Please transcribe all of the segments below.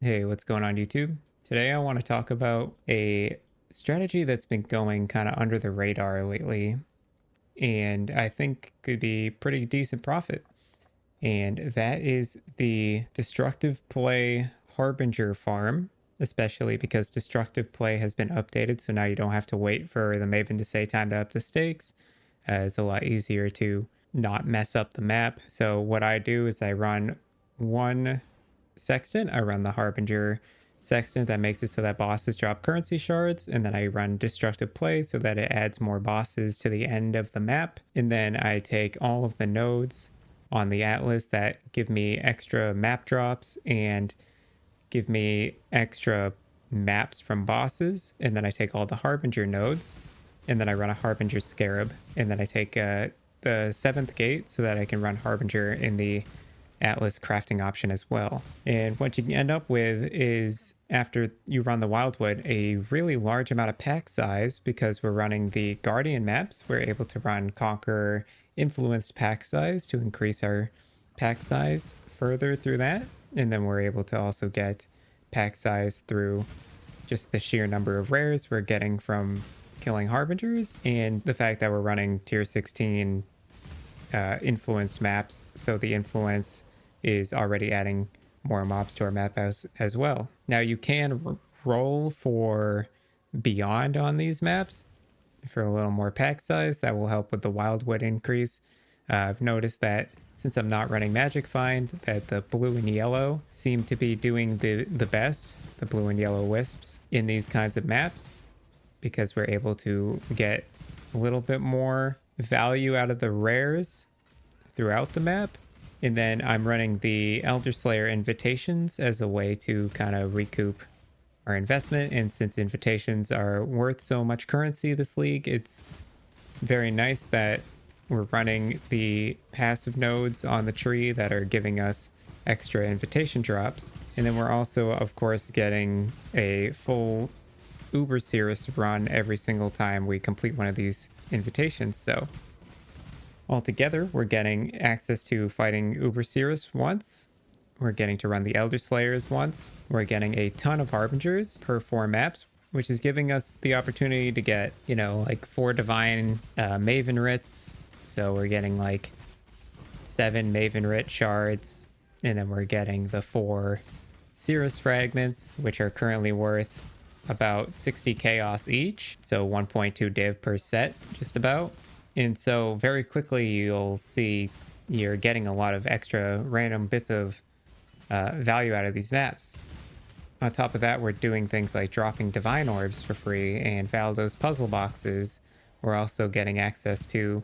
Hey, what's going on YouTube? Today I want to talk about a strategy that's been going kind of under the radar lately, and I think could be pretty decent profit. And that is the destructive play Harbinger farm, especially because destructive play has been updated, so now you don't have to wait for the Maven to say time to up the stakes. It's a lot easier to not mess up the map. So what I do is I run one Sextant. I run the Harbinger Sextant that makes it so that bosses drop currency shards, and then I run Destructive Play so that it adds more bosses to the end of the map. And then I take all of the nodes on the Atlas that give me extra map drops and give me extra maps from bosses, and then I take all the Harbinger nodes, and then I run a Harbinger Scarab, and then I take the 7th gate so that I can run Harbinger in the Atlas crafting option as well. And what you end up with is, after you run the Wildwood, a really large amount of pack size. Because we're running the Guardian maps, we're able to run Conqueror influenced pack size to increase our pack size further through that. And then we're able to also get pack size through just the sheer number of rares we're getting from killing Harbingers, and the fact that we're running tier 16 influenced maps, so the influence is already adding more mobs to our map as well. Now you can roll for beyond on these maps for a little more pack size. That will help with the Wildwood increase. I've noticed that since I'm not running Magic Find, that the blue and yellow seem to be doing the best, the blue and yellow wisps in these kinds of maps, because we're able to get a little bit more value out of the rares throughout the map. And then I'm running the Elderslayer invitations as a way to kind of recoup our investment. And since invitations are worth so much currency this league, it's very nice that we're running the passive nodes on the tree that are giving us extra invitation drops. And then we're also, of course, getting a full Uber Sirus run every single time we complete one of these invitations. So altogether, we're getting access to fighting Uber Sirus once. We're getting to run the Elderslayers once. We're getting a ton of Harbingers per 4 maps, which is giving us the opportunity to get, like 4 divine Maven Writs. So we're getting like 7 Maven Writ shards, and then we're getting the 4 Sirus fragments, which are currently worth about 60 chaos each. So 1.2 div per set, just about. And so very quickly you'll see you're getting a lot of extra random bits of value out of these maps. On top of that, we're doing things like dropping divine orbs for free and Valdo's puzzle boxes. We're also getting access to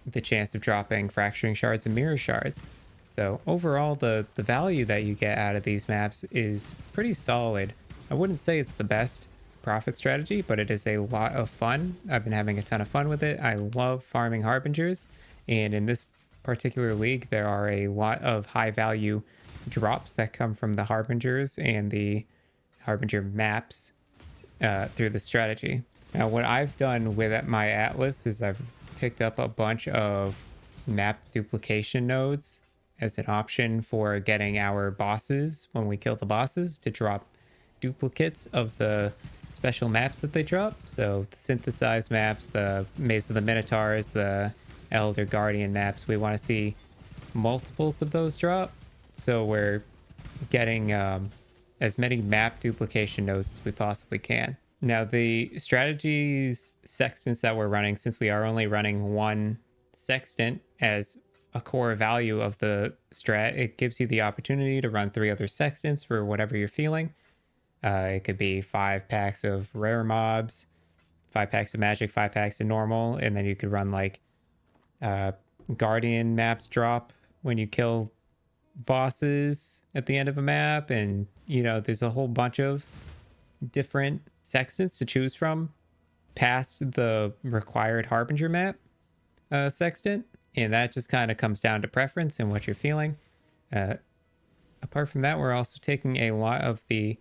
the chance of dropping fracturing shards and mirror shards. So overall, the value that you get out of these maps is pretty solid. I wouldn't say it's the best profit strategy, but it is a lot of fun. I've been having a ton of fun with it. I love farming Harbingers, and in this particular league, there are a lot of high value drops that come from the Harbingers and the Harbinger maps through the strategy. Now, what I've done with my Atlas is I've picked up a bunch of map duplication nodes as an option for getting our bosses, when we kill the bosses, to drop duplicates of the special maps that they drop. So the synthesized maps, the Maze of the Minotaurs, the Elder Guardian maps, we want to see multiples of those drop. So we're getting as many map duplication nodes as we possibly can. Now, the strategies sextants that we're running, since we are only running one sextant as a core value of the strat, it gives you the opportunity to run 3 other sextants for whatever you're feeling. It could be 5 packs of rare mobs, 5 packs of magic, 5 packs of normal, and then you could run like Guardian maps drop when you kill bosses at the end of a map. And there's a whole bunch of different sextants to choose from past the required Harbinger map sextant, and that just kind of comes down to preference and what you're feeling. Apart from that, we're also taking a lot of the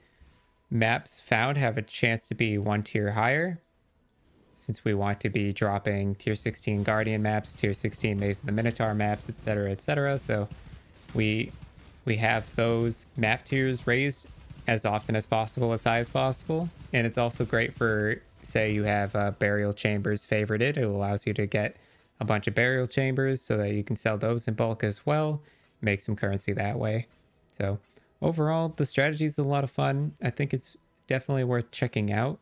maps found have a chance to be 1 tier higher, since we want to be dropping tier 16 Guardian maps, tier 16 Maze of the Minotaur maps, etc., etc. So we have those map tiers raised as often as possible, as high as possible. And it's also great for, say you have burial chambers favorited. It allows you to get a bunch of burial chambers so that you can sell those in bulk as well, make some currency that way. So overall, the strategy is a lot of fun. I think it's definitely worth checking out.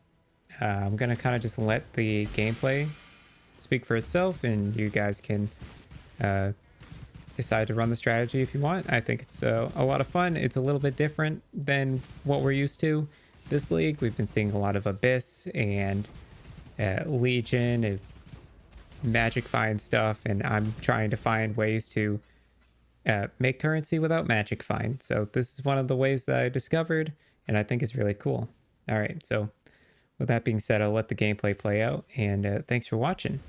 I'm going to kind of just let the gameplay speak for itself, and you guys can decide to run the strategy if you want. I think it's a lot of fun. It's a little bit different than what we're used to this league. We've been seeing a lot of Abyss and Legion and Magic Find stuff, and I'm trying to find ways to make currency without Magic Find. So this is one of the ways that I discovered, and I think is really cool. All right, so with that being said, I'll let the gameplay play out, and thanks for watching.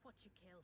what you kill.